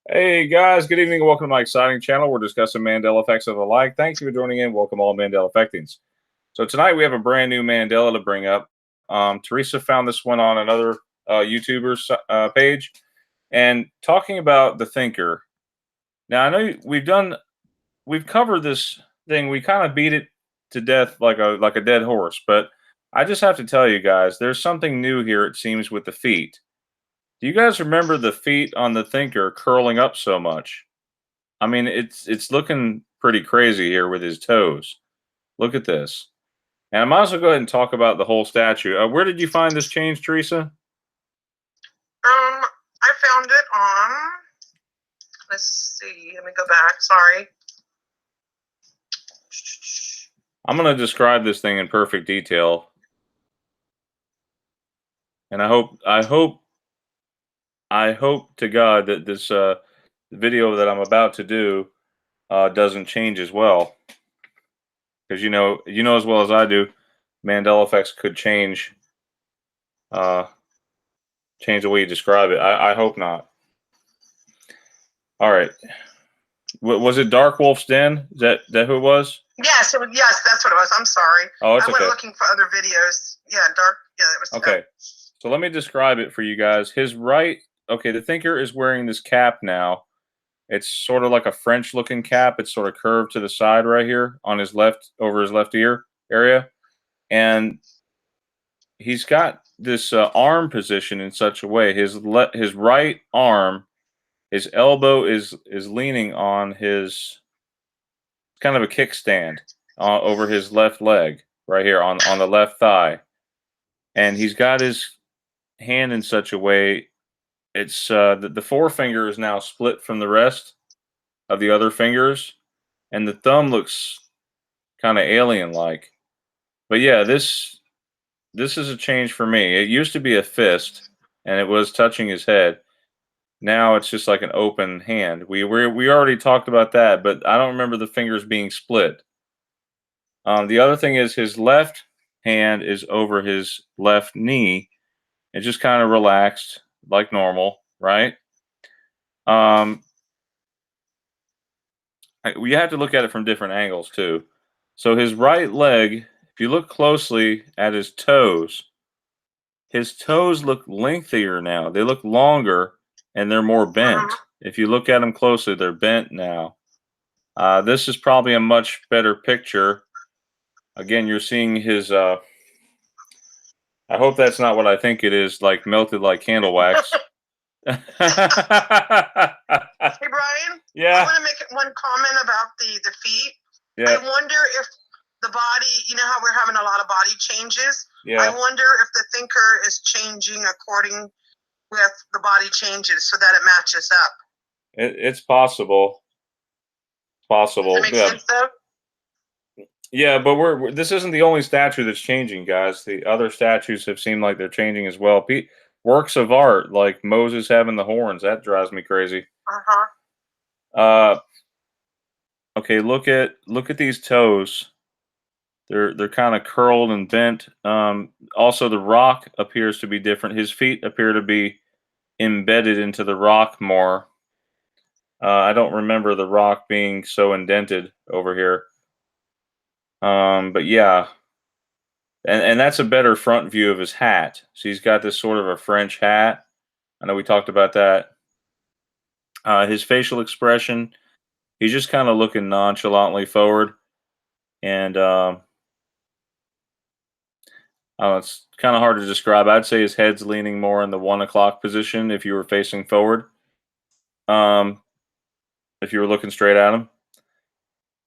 Hey guys, good evening and welcome to my exciting channel. We're discussing Mandela effects and the like. Thank you for joining in. Welcome all Mandela effectings. So tonight we have a brand new Mandela to bring up. Theresa found this one on another YouTuber's page and talking about the thinker. Now I know we've covered this thing. We kind of beat it to death like a dead horse, but I just have to tell you guys, there's something new here. It seems with the feet. Do you guys remember the feet on the thinker curling up so much? I mean, it's looking pretty crazy here with his toes. Look at this. And I might as well go ahead and talk about the whole statue. Where did you find this change, Theresa? I found it on, let's see, let me go back, sorry. I'm going to describe this thing in perfect detail. And I hope to God that this video that I'm about to do doesn't change as well. Because you know as well as I do, Mandela effects could change the way you describe it. I hope not. All right. Was it Dark Wolf's Den? Is that who it was? Yes, yes, that's what it was. I'm sorry. Oh, it's okay. I went looking for other videos. Yeah, Dark. Yeah, that was okay. So let me describe it for you guys. His right. Okay, the thinker is wearing this cap now. It's sort of like a French-looking cap. It's sort of curved to the side right here on his left, over his left ear area. And he's got this arm position in such a way. His right arm, his elbow is leaning on his kind of a kickstand over his left leg right here on the left thigh. And he's got his hand in such a way. It's the forefinger is now split from the rest of the other fingers, and the thumb looks kind of alien-like. But yeah, this is a change for me. It used to be a fist, and it was touching his head. Now it's just like an open hand. We already talked about that, but I don't remember the fingers being split. The other thing is his left hand is over his left knee. It's just kind of relaxed like normal, right? We have to look at it from different angles too. So his right leg, if you look closely at his toes look lengthier now. They look longer and they're more bent. If you look at them closely, they're bent now. This is probably a much better picture. Again, you're seeing his I hope that's not what I think it is, like melted like candle wax. Hey Brian, yeah. I want to make one comment about the feet. Yeah. I wonder if the body, you know how we're having a lot of body changes? Yeah. I wonder if the thinker is changing according with the body changes so that it matches up. It's possible. Possible. Does that make sense though? Yeah, but this isn't the only statue that's changing, guys. The other statues have seemed like they're changing as well. Works of art, like Moses having the horns, that drives me crazy. Okay, look at these toes. They're kind of curled and bent. Also, the rock appears to be different. His feet appear to be embedded into the rock more. I don't remember the rock being so indented over here. But yeah. And that's a better front view of his hat. So he's got this sort of a French hat. I know we talked about that. His facial expression, he's just kind of looking nonchalantly forward. And it's kind of hard to describe. I'd say his head's leaning more in the 1 o'clock position if you were facing forward. If you were looking straight at him.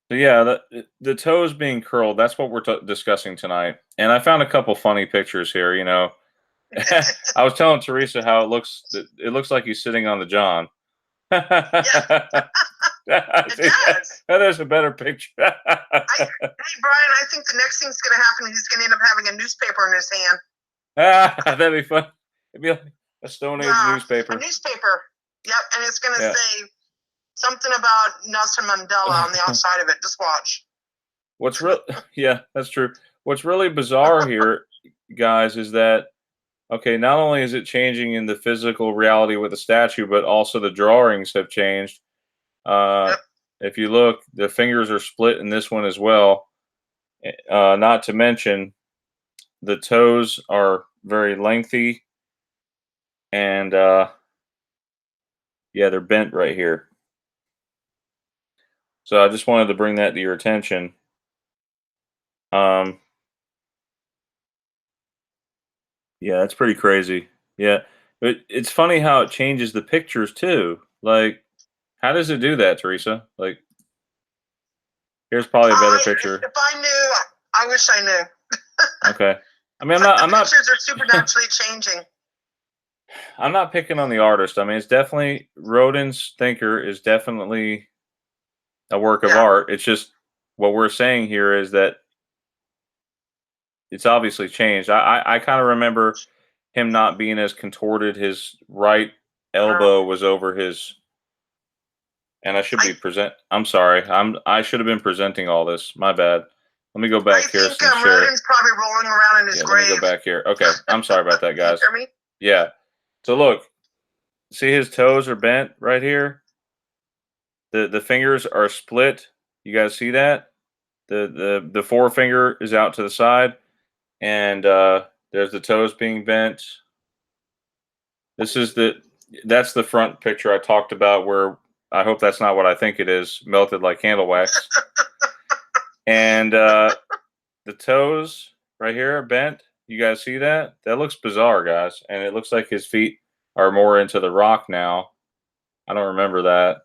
So yeah, the toes being curled, that's what we're discussing tonight. And I found a couple funny pictures here, you know. I was telling Theresa how it looks like he's sitting on the John. Yeah. It does. There's a better picture. Hey, Brian, I think the next thing's going to happen, he's going to end up having a newspaper in his hand. That'd be fun. It'd be like a Stone Age newspaper. A newspaper. Yep, and it's going to say something about Nelson Mandela on the outside of it. Just watch. What's real? Yeah, that's true. What's really bizarre here, guys, is that okay? Not only is it changing in the physical reality with the statue, but also the drawings have changed. If you look, the fingers are split in this one as well. Not to mention, the toes are very lengthy, and yeah, they're bent right here. So I just wanted to bring that to your attention. Yeah, that's pretty crazy. Yeah, but it's funny how it changes the pictures too. Like, how does it do that, Theresa? Like, here's probably a better picture. If I knew, I wish I knew. Okay. I mean, I'm not. Pictures are supernaturally changing. I'm not picking on the artist. I mean, it's definitely Rodin's Thinker is definitely a work of art. It's just what we're saying here is that it's obviously changed. I kind of remember him not being as contorted. His right elbow was over his, and I should be I'm sorry. I should have been presenting all this. My bad. Let me go back here. I think Rodin's probably rolling around in his grave. Let me go back here. Okay, I'm sorry about that, guys. You hear me? Yeah. So look, see his toes are bent right here. The fingers are split. You guys see that? The forefinger is out to the side, and there's the toes being bent. That's the front picture I talked about, where I hope that's not what I think it is, melted like candle wax. And the toes right here are bent. You guys see that? That looks bizarre, guys. And it looks like his feet are more into the rock now. I don't remember that.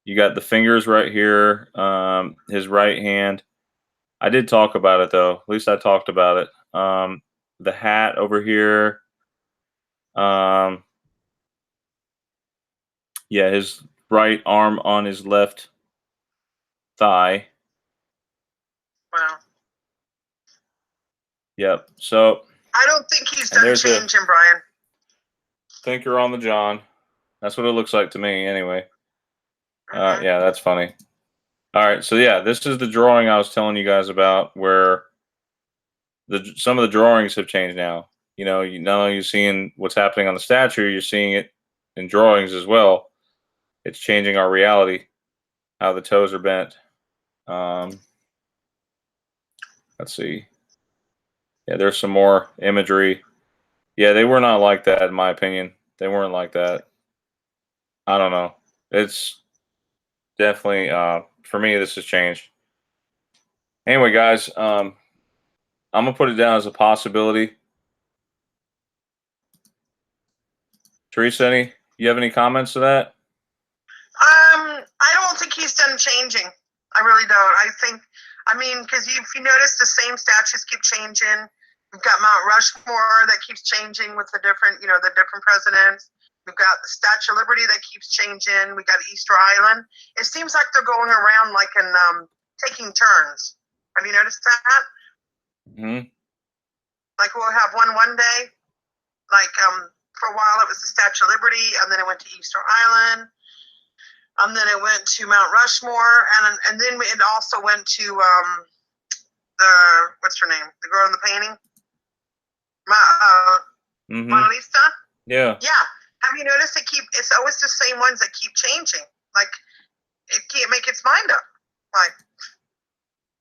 You got the fingers right here, his right hand. I did talk about it, though. At least I talked about it. The hat over here. Yeah, his right arm on his left thigh. Wow. Yep. So I don't think he's done changing, Brian. Thinker on the John. That's what it looks like to me, anyway. Yeah, that's funny. All right, so yeah, this is the drawing I was telling you guys about, where some of the drawings have changed now. You know, not only are you seeing what's happening on the statue, you're seeing it in drawings as well. It's changing our reality, how the toes are bent. Let's see. Yeah, there's some more imagery. Yeah, they were not like that, in my opinion. They weren't like that. I don't know. It's definitely, for me, this has changed. Anyway, guys, I'm going to put it down as a possibility. Theresa, you have any comments to that? I don't think he's done changing. I really don't. Because if you notice, the same statues keep changing. We've got Mount Rushmore that keeps changing with the different presidents. We've got the Statue of Liberty that keeps changing. We got Easter Island. It seems like they're going around like in taking turns. Have you noticed that? Mm-hmm. Like we'll have one day. Like for a while it was the Statue of Liberty, and then it went to Easter Island. And then it went to Mount Rushmore, and then it also went to what's her name? The girl in the painting, Mona Lisa. Yeah. Yeah. Have you noticed it's always the same ones that keep changing? Like it can't make its mind up. Like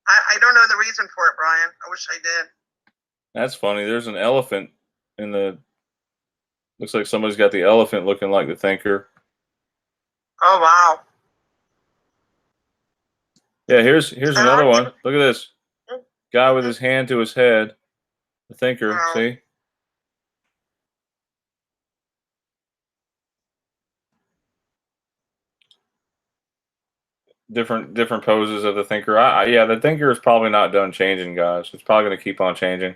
I don't know the reason for it, Brian. I wish I did. That's funny. There's an elephant in the. Looks like somebody's got the elephant looking like the Thinker. Oh wow. Yeah, here's another one. Look at this. Guy with his hand to his head. The Thinker, wow. See? Different poses of the Thinker. Yeah, the Thinker is probably not done changing, guys. It's probably going to keep on changing.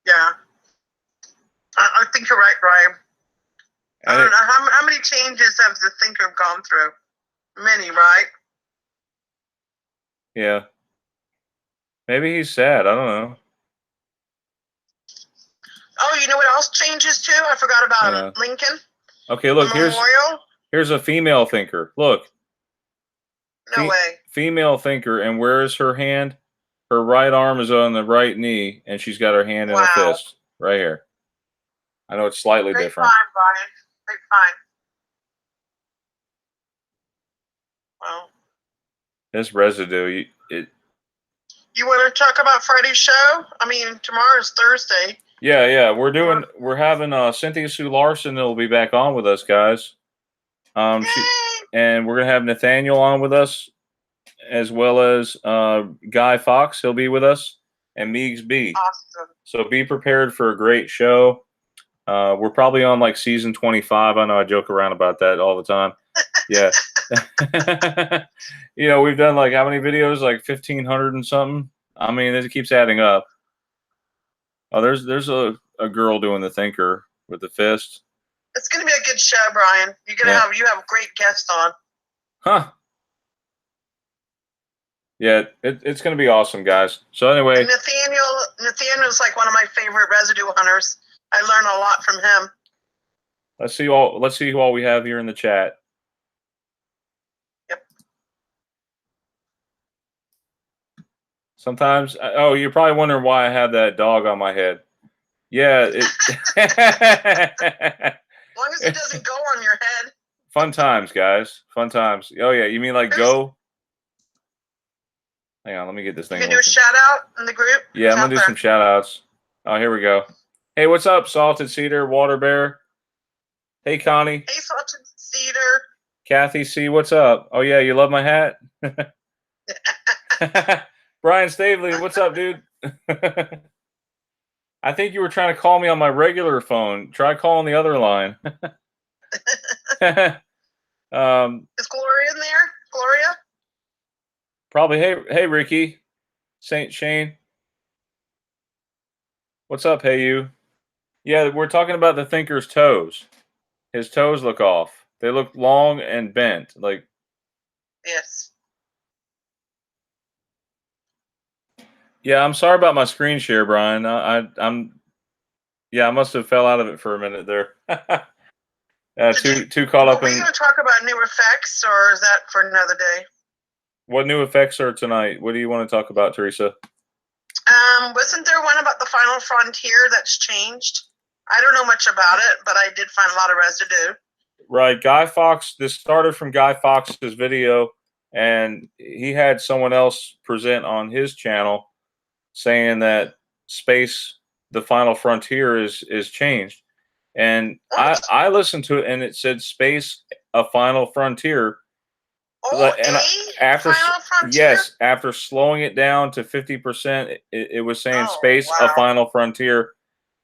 Yeah. I think you're right, Brian. I don't know. How many changes have the Thinker gone through? Many, right? Yeah. Maybe he's sad. I don't know. Oh you know what else changes too? I forgot about him. Lincoln. Okay, look, here's a female thinker. Look. No way. Female thinker, and where is her hand? Her right arm is on the right knee, and she's got her hand in a fist. Right here. I know it's slightly different. Great find, Brian. Great find. Wow. This residue, You want to talk about Friday's show? I mean, tomorrow's Thursday. Yeah. We're having Cynthia Sue Larson that will be back on with us, guys. And we're gonna have Nathaniel on with us, as well as Guy Fauqes. He'll be with us, and Meegs B. Awesome. So be prepared for a great show. We're probably on like season 25. I know I joke around about that all the time. Yeah. You know, we've done like how many videos? Like 1,500 and something. I mean, it keeps adding up. Oh, there's a girl doing the thinker with the fist. It's gonna be a good show, Brian. You're gonna have a great guest on. Huh. Yeah, it's gonna be awesome, guys. So anyway, and Nathaniel's like one of my favorite residue hunters. I learn a lot from him. Let's see who all we have here in the chat. Yep. Sometimes, oh, you're probably wondering why I have that dog on my head. Yeah. As long as it doesn't go on your head. Fun times, guys. Fun times. Oh yeah, you mean like go? Hang on, let me get this thing. You can do a shout out in the group. Yeah, I'm gonna do some shout outs. Oh, here we go. Hey, what's up, Salted Cedar, Water Bear? Hey, Connie. Hey, Salted Cedar. Kathy C, what's up? Oh yeah, you love my hat? Brian Stavely, what's up, dude? I think you were trying to call me on my regular phone. Try calling the other line. Is Gloria in there? Gloria? Probably. Hey, Ricky. Saint Shane. What's up, hey you? Yeah, we're talking about the thinker's toes. His toes look off. They look long and bent. Like. Yes. Yeah, I'm sorry about my screen share, Brian. I must have fell out of it for a minute there. Too caught up in. Are we going to talk about new effects, or is that for another day? What new effects are tonight? What do you want to talk about, Theresa? Wasn't there one about the Final Frontier that's changed? I don't know much about it, but I did find a lot of residue. Right, Guy Fauqes. This started from Guy Fawkes' video, and he had someone else present on his channel, saying that space, the Final Frontier, is changed. And I listened to it, and it said space, a Final Frontier. Oh, and Final Frontier? Yes, after slowing it down to 50%, it was saying space, a Final Frontier.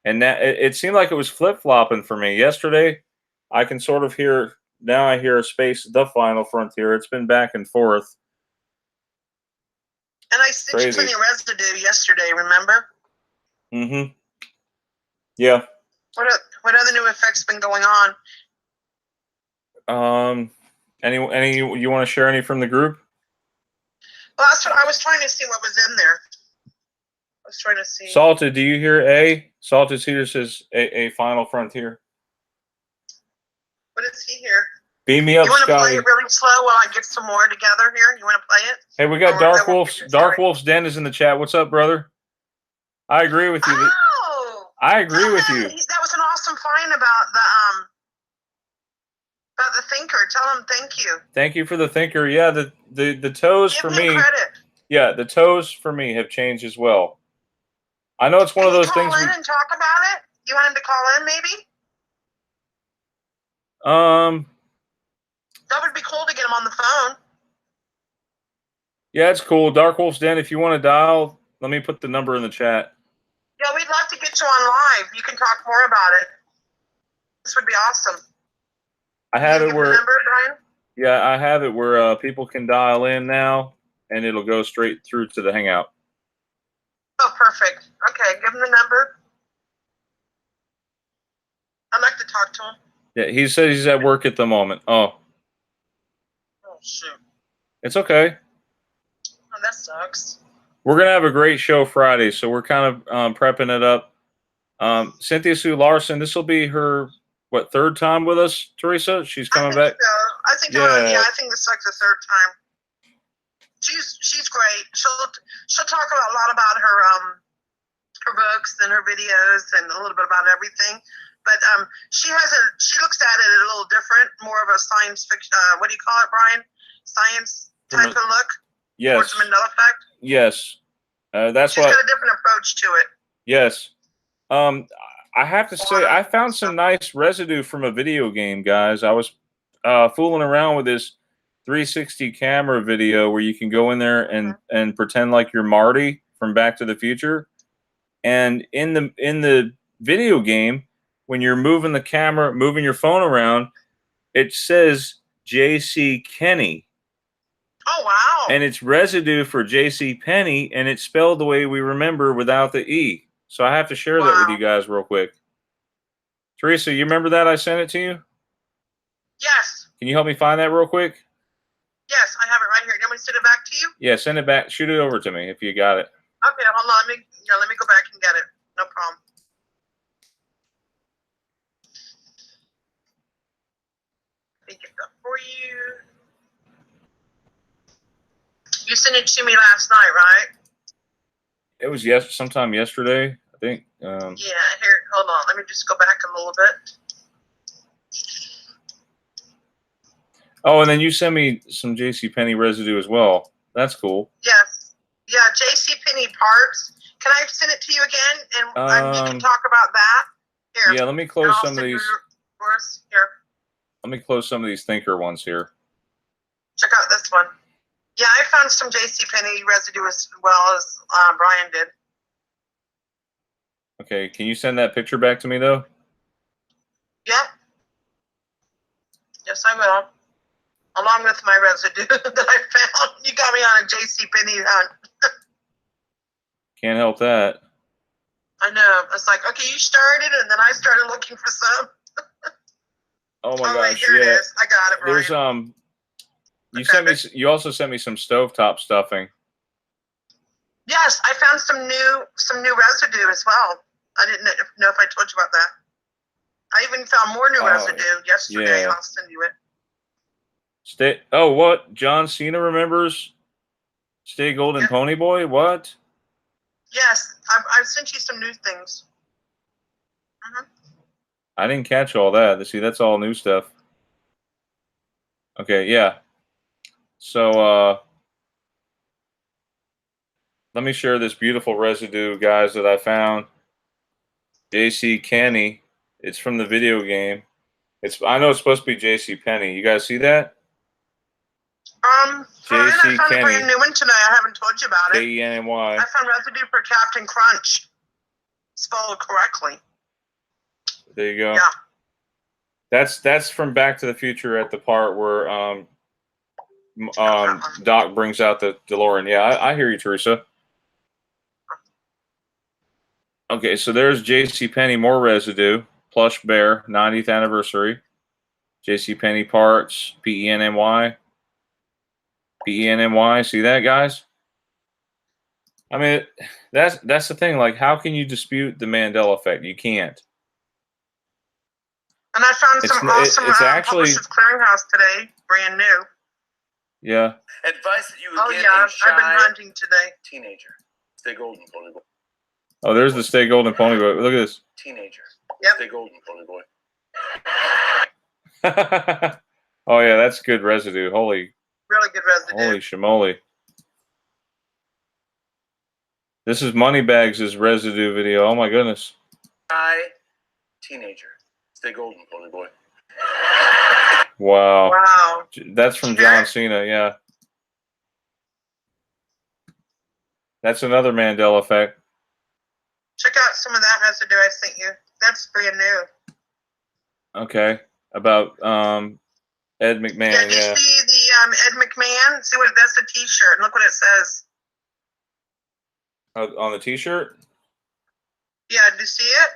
And that it seemed like it was flip-flopping for me. Yesterday, I can sort of hear, now I hear space, the Final Frontier. It's been back and forth. And I sent you plenty of residue yesterday, remember? Mm-hmm. Yeah. What other new effects been going on? Any you want to share any from the group? Well, that's what I was trying to see what was in there. I was trying to see. Salted, do you hear A? Salted Cedar says a Final Frontier. What is he here? Beam me up, you want to Scotty. play it really slow while I get some more together here? You want to play it? Hey, we got Dark Wolf's Den is in the chat. What's up, brother? I agree with you. Oh, I agree with you. That was an awesome find about the thinker. Tell him thank you. Thank you for the thinker. Yeah, the toes Give for me me. Credit. Yeah, the toes for me have changed as well. I know it's one of those things. Call in and talk about it. You want him to call in, maybe? That would be cool to get him on the phone. Yeah, it's cool. Dark Wolf's Den, if you want to dial, let me put the number in the chat. Yeah, we'd love to get you on live. You can talk more about it. This would be awesome. I have it where. Number, Brian? Yeah, I have it where people can dial in now, and it'll go straight through to the Hangout. Oh, perfect. Okay, give him the number. I'd like to talk to him. Yeah, he says he's at work at the moment. Oh. Oh, shoot. It's okay. Oh, that sucks. We're going to have a great show Friday, so we're kind of prepping it up. Cynthia Sue Larson. This will be her third time with us, Theresa. She's coming back. So. I think. Yeah. I think this is like the third time. She's great. She'll talk a lot about her books and her videos and a little bit about everything. But she looks at it a little different, more of a science fiction. What do you call it, Brian? Science type of look. Yes. Towards the Mandela effect. Yes. That's She's got a different approach to it. Yes. I have to say, I found some nice residue from a video game, guys. I was fooling around with this 360 camera video where you can go in there and pretend like you're Marty from Back to the Future. And in the video game, when you're moving the camera, moving your phone around, it says J.C. Penney. Oh, wow. And it's residue for J.C. Penney, and it's spelled the way we remember without the E. So I have to share that with you guys real quick. Theresa, you remember that I sent it to you? Yes. Can you help me find that real quick? Yes, I have it right here. You want me to send it back to you? Yeah, send it back. Shoot it over to me if you got it. Okay, hold on. Let me go back and get it. No problem. Let me get that for you. You sent it to me last night, right? It was sometime yesterday, I think. Yeah, here, hold on. Let me just go back a little bit. Oh, and then you sent me some JCPenney residue as well. That's cool. Yes. Yeah, JCPenney parts. Can I send it to you again? And you can talk about that? Here. Yeah, let me close some of these. Here. Let me close some of these thinker ones here. Check out this one. Yeah, I found some JCPenney residue as well as Brian did. Okay, can you send that picture back to me, though? Yeah. Yes, I will. Along with my residue that I found. You got me on a JCPenney hunt. Can't help that. I know. It's like, okay, you started, and then I started looking for some. Oh my gosh! Wait, here it is. I got it, Brian. There's You also sent me some stovetop stuffing. Yes, I found some new residue as well. I didn't know if I told you about that. I even found more new residue yesterday. Yeah. I'll send you it. What? John Cena remembers? Stay Golden Ponyboy? What? Yes, I've sent you some new things. I didn't catch all that. See, that's all new stuff. Okay, yeah. So, let me share this beautiful residue, guys, that I found. J.C. Penney. It's from the video game. I know it's supposed to be J.C. Penney. You guys see that? I found a brand new one today. I haven't told you about it. K-E-N-N-Y. I found residue for Captain Crunch. Spelled correctly. There you go. Yeah. That's from Back to the Future at the part where Doc brings out the DeLorean. Yeah, I hear you, Theresa. Okay, so there's JCPenney, more residue. Plush Bear, 90th anniversary. JCPenney parts, P-E-N-N-Y. P-E-N-N-Y. See that, guys? I mean, that's the thing. Like, how can you dispute the Mandela effect? You can't. And I found some awesome Publishers Clearinghouse today, brand new. Yeah. Advice that you would give a shy I've been hunting today. Teenager. Stay golden, pony boy. Oh, there's the Stay Golden Pony Boy. Look at this. Teenager. Yep. Stay golden, pony boy. Oh yeah, that's good residue. Really good residue. Holy shamoly. This is Moneybags' residue video. Oh my goodness. Teenager. Stay golden, pony boy. Wow. Wow. That's from John Cena, yeah. That's another Mandela effect. Check out some of that residue I sent you. That's brand new. Okay. About Ed McMahon, yeah. You see the Ed McMahon? See what that's a t-shirt. And look what it says. On the t-shirt? Yeah, do you see it?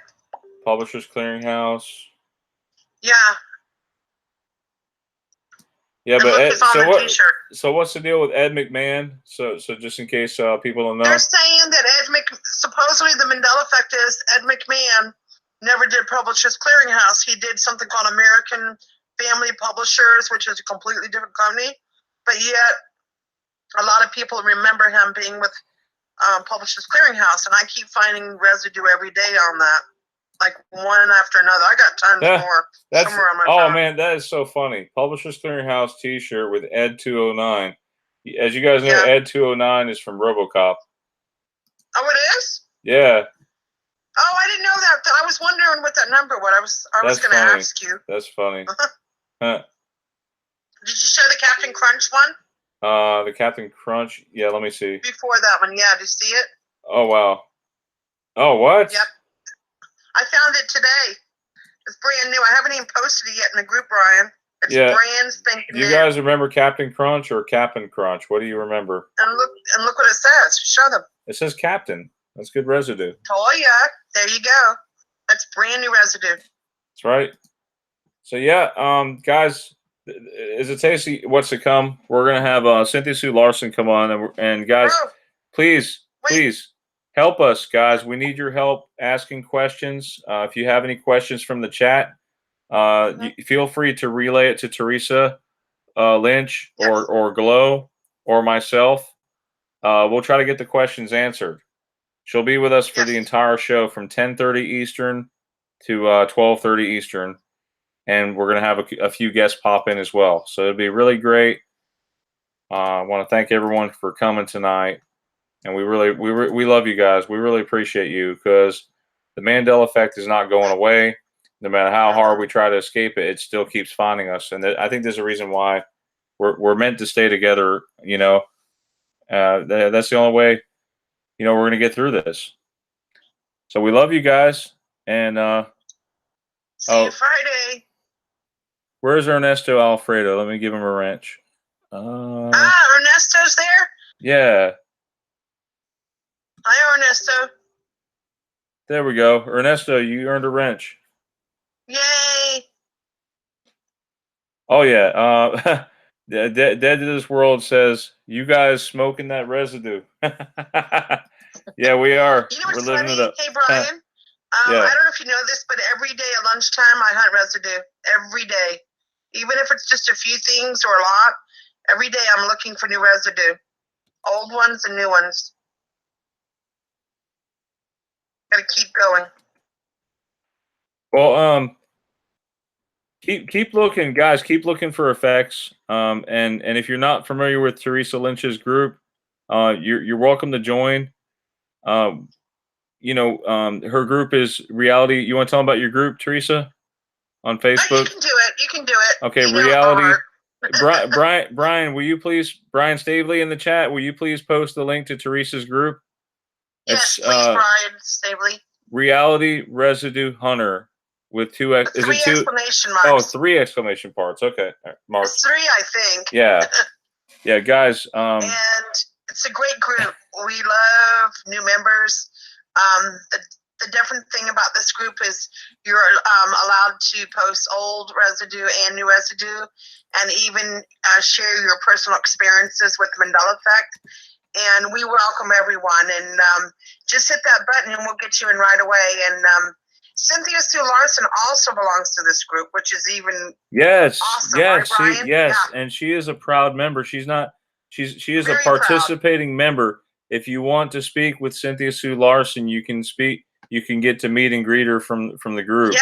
Publishers Clearinghouse. Yeah. Yeah, and but look, Ed, it's on the T-shirt. So what's the deal with Ed McMahon? So just in case people don't know, they're saying that supposedly the Mandela effect is Ed McMahon never did Publishers Clearinghouse. He did something called American Family Publishers, which is a completely different company, but yet a lot of people remember him being with Publishers Clearinghouse, and I keep finding residue every day on that, like one after another. I got tons more somewhere on my phone. Man, that is so funny. Publishers Clearinghouse T-shirt with Ed 209. As you guys know, Ed 209 is from RoboCop. Oh, it is? Yeah. Oh, I didn't know that. I was wondering what that number was. I was going to ask you. That's funny. Did you show the Captain Crunch one? The Captain Crunch. Yeah, let me see. Before that one, yeah. Did you see it? Oh wow. Oh what? Yep. I found it today. It's brand new. I haven't even posted it yet in the group, Brian. It's brand spanking new. Do you guys remember Captain Crunch or Captain Crunch? What do you remember? And look what it says. Show them. It says Captain. That's good residue. Oh yeah. There you go. That's brand new residue. That's right. So yeah, guys, is it tasty? What's to come? We're gonna have Cynthia Sue Larson come on, and guys, please help us, guys. We need your help asking questions. If you have any questions from the chat, feel free to relay it to Theresa, Lynch, or Glow, or myself. We'll try to get the questions answered. She'll be with us for the entire show from 10:30 Eastern to 12:30 Eastern. And we're going to have a few guests pop in as well. So it'll be really great. I want to thank everyone for coming tonight. And we love you guys. We really appreciate you because the Mandela effect is not going away. No matter how hard we try to escape it, it still keeps finding us. And I think there's a reason why we're meant to stay together. You know, that's the only way, we're going to get through this. So we love you guys. And see you Friday. Where's Ernesto Alfredo? Let me give him a wrench. Ernesto's there? Yeah. Hi, Ernesto. There we go. Ernesto, you earned a wrench. Yay. Oh, yeah. Dead to This World says, you guys smoking that residue. Yeah, we are. You know what's We're living funny? it up. Hey, Brian. I don't know if you know this, but every day at lunchtime, I hunt residue. Every day. Even if it's just a few things or a lot, every day I'm looking for new residue. Old ones and new ones. Gotta keep going. Well, keep looking, guys. Keep looking for effects. And if you're not familiar with Theresa Lynch's group, you're welcome to join. Her group is Reality. You want to tell them about your group, Theresa, on Facebook? You can do it. You can do it. Okay, Reality. Brian, will you please, Brian Stavely in the chat, will you please post the link to Theresa's group? Yes, please, Brian Stavely. Reality Residue Hunter with two exclamation marks. Oh, 3 exclamation parts. Okay, marks. It's 3, I think. Yeah, yeah, guys. And it's a great group. We love new members. The different thing about this group is you're allowed to post old residue and new residue, and even share your personal experiences with Mandela effect. And we welcome everyone. And just hit that button, and we'll get you in right away. And Cynthia Sue Larson also belongs to this group, which is even awesome, right, Brian? Yeah. And she is a proud member. She is very a participating member. If you want to speak with Cynthia Sue Larson, you can speak. You can get to meet and greet her from the group. Yeah,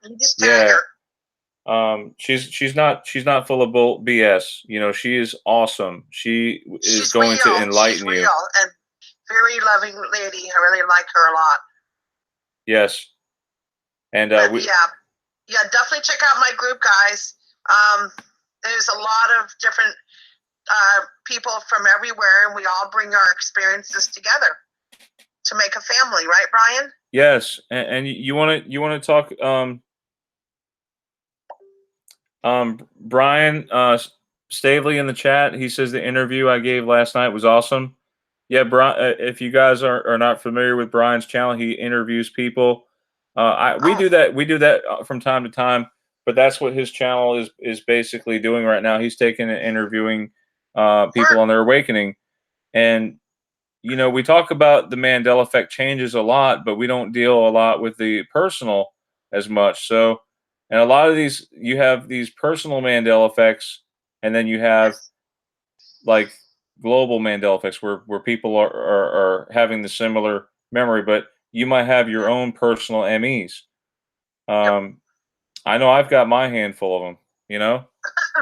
you just tag her. She's not full of BS. She is awesome. She's going to enlighten you. And very loving lady. I really like her a lot. Yes. And definitely check out my group, guys. There's a lot of different people from everywhere, and we all bring our experiences together to make a family, right, Brian? Yes, and you want to talk, Brian Stavely in the chat. He says the interview I gave last night was awesome. Yeah, Brian. If you guys are not familiar with Brian's channel, he interviews people. We do that from time to time. but that's what his channel is basically doing right now. He's taking and interviewing people on their awakening. And, you know, we talk about the Mandela effect changes a lot, but we don't deal a lot with the personal as much. So, and a lot of these, you have these personal Mandela effects, and then you have like global Mandela effects where people are having the similar memory, but you might have your own personal MEs. I know I've got my handful of them, you know?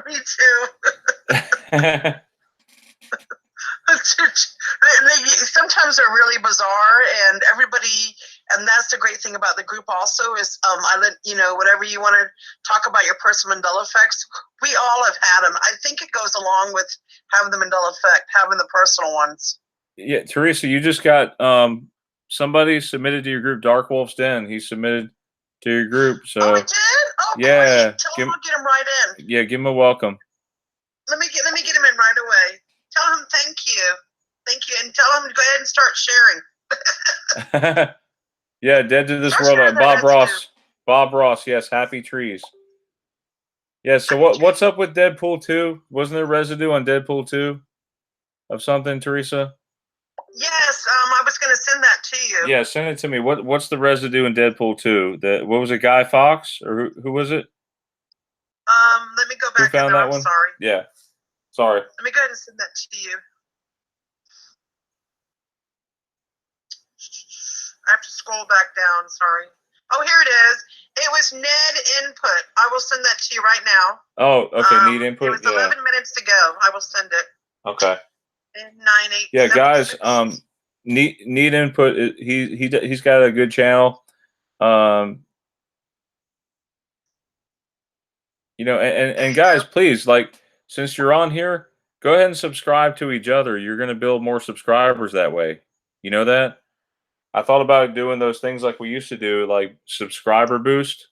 Me too. Sometimes they're really bizarre, and everybody, and that's the great thing about the group also is I let you know whatever you want to talk about your personal Mandela effects. We all have had them. I think it goes along with having the Mandela effect, having the personal ones. Yeah, Theresa, you just got somebody submitted to your group, Dark Wolf's Den. He submitted to your group, so oh, he did? Oh, yeah, great. Tell him I'll get him right in. Yeah, give him a welcome. Let me get him in right away. Tell him thank you, and tell him to go ahead and start sharing. Yeah, Dead to This Start World. Bob Ross. Yes, happy trees. Yeah. So what's up with Deadpool 2? Wasn't there residue on Deadpool 2 of something, Theresa? Yes. I was going to send that to you. Yeah, send it to me. What's the residue in Deadpool 2? What was it? Guy Fawkes or who was it? Let me go back. Who found that one? Sorry. Yeah. Sorry. Let me go ahead and send that to you. I have to scroll back down. Sorry. Oh, here it is. It was Ned Input. I will send that to you right now. Oh, okay. Need input. It was 11 minutes to go. I will send it. Okay. 9-8. Yeah, guys. Need input. He's got a good channel. You know, and guys, please, like, since you're on here, go ahead and subscribe to each other. You're going to build more subscribers that way. You know that? I thought about doing those things like we used to do, like subscriber boost.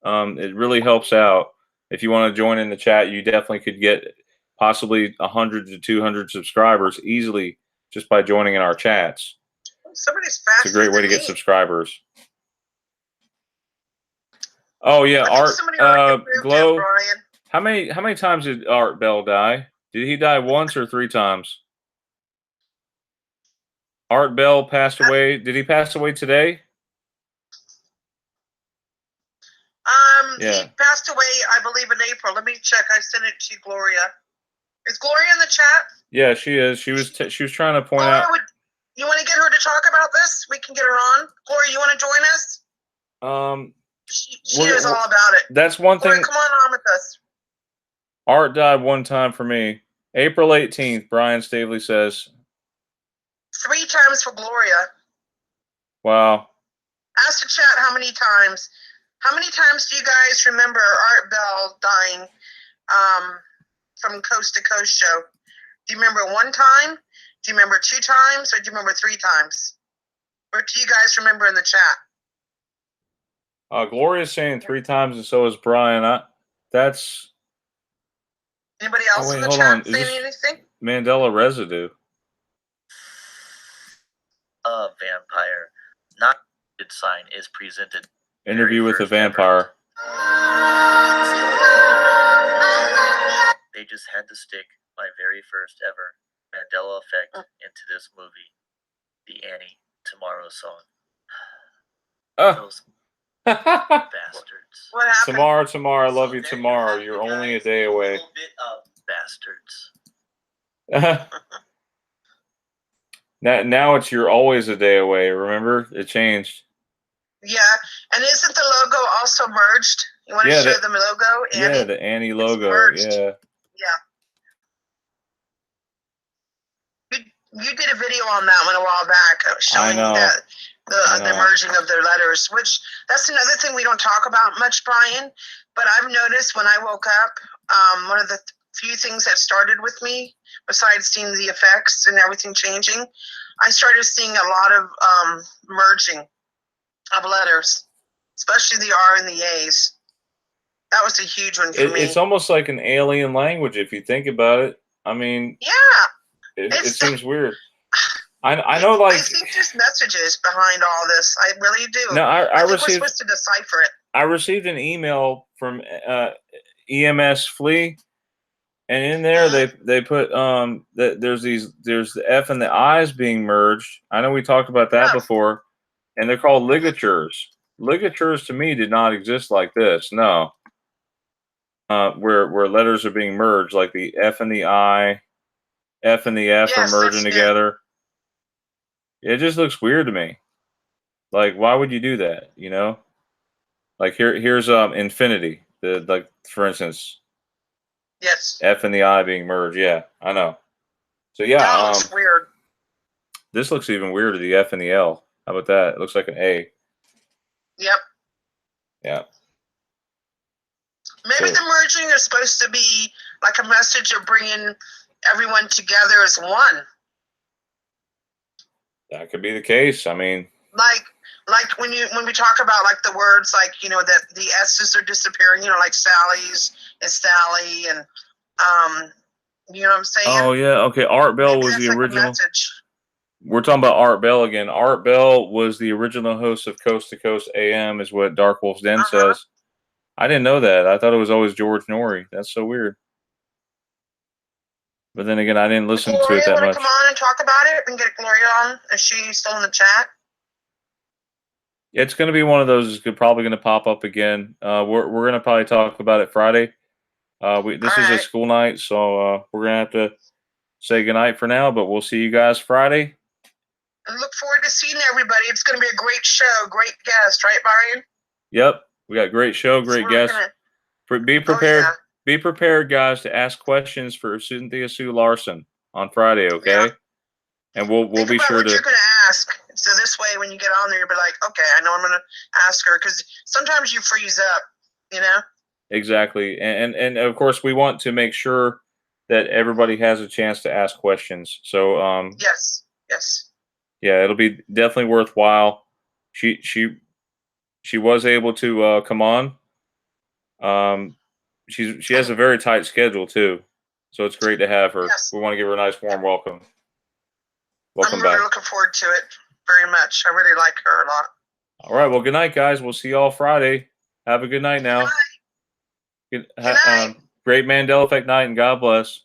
It really helps out. If you want to join in the chat, you definitely could get possibly 100 to 200 subscribers easily just by joining in our chats. Somebody's faster. It's a great way to get subscribers. Oh yeah, Art Glow. How many times did Art Bell die? Did he die once or 3 times? Art Bell passed away. Did he pass away today? He passed away, I believe, in April. Let me check. I sent it to Gloria. Is Gloria in the chat? Yeah, she is. She was trying to point out. You want to get her to talk about this? We can get her on. Gloria, you want to join us? She is all about it. That's one thing. Come on with us. Art died one time for me. April 18th, Brian Stavely says. 3 times for Gloria. Wow. Ask the chat how many times. How many times do you guys remember Art Bell dying from Coast to Coast show? Do you remember 1 time? Do you remember 2 times? Or do you remember 3 times? Or do you guys remember in the chat? Gloria's saying 3 times, and so is Brian. That's. Anybody else in the chat saying anything? Mandela residue. A vampire, not a good sign, is presented. Interview with a vampire. They just had to stick my very first ever Mandela effect into this movie, the Annie Tomorrow song. Those bastards. What happened? Tomorrow, I love you tomorrow. You're only a day away. A little bit of bastards. Now it's you're always a day away. Remember, it changed. Yeah, and isn't the logo also merged? You want to show them the logo? Annie? Yeah, the Annie logo. Yeah. You did a video on that one a while back, showing that the merging of their letters. Which that's another thing we don't talk about much, Brian. But I've noticed when I woke up, one of the few things that started with me, besides seeing the effects and everything changing, I started seeing a lot of merging of letters, especially the R and the A's. That was a huge one for me. It's almost like an alien language if you think about it. I mean, yeah, it seems weird. I know, like, I think there's messages behind all this. I really do. No, I think received. we're supposed to decipher it. I received an email from EMS Flea, and in there they put that there's the F and the I's being merged. I know we talked about that before, and they're called ligatures. Ligatures to me did not exist like this. No, where letters are being merged, like the F and the I, F and the F are merging together. It just looks weird to me. Like, why would you do that? You know, like here's infinity. Like for instance, yes, F and the I being merged. Yeah, I know. So yeah, that looks weird. This looks even weirder. The F and the L. How about that? It looks like an A. Yep. Yeah. Maybe the merging is supposed to be like a message of bringing everyone together as one. That could be the case. I mean, like when we talk about like the words, like, you know, that the S's are disappearing, you know, like Sally's and Sally, and you know what I'm saying? Oh yeah, okay. Art Bell was the original. We're talking about Art Bell again. Art Bell was the original host of Coast to Coast AM, is what Dark Wolf's Den says. I didn't know that. I thought it was always George Norrie. That's so weird. But then again, I didn't listen to it that much. Come on and talk about it and get Gloria on. Is she still in the chat? It's going to be one of those. It's probably going to pop up again. We're going to probably talk about it Friday. This is a school night, so we're going to have to say goodnight for now. But we'll see you guys Friday. And look forward to seeing everybody. It's going to be a great show, great guest, right, Brian? Yep, we got great show, great guests. Be prepared. Be prepared, guys, to ask questions for Cynthia Sue Larson on Friday, okay? Yeah. And we'll be sure to. You're going to ask. So this way, when you get on there, you'll be like, okay, I know I'm going to ask her, because sometimes you freeze up, you know. Exactly, and of course, we want to make sure that everybody has a chance to ask questions. So yes. Yeah, it'll be definitely worthwhile. She was able to come on. She has a very tight schedule too, so it's great to have her. Yes. We want to give her a nice warm welcome. Welcome back. I'm really looking forward to it very much. I really like her a lot. All right, well, good night, guys. We'll see you all Friday. Have a good night now. Good night. Great Mandela Effect night, and God bless.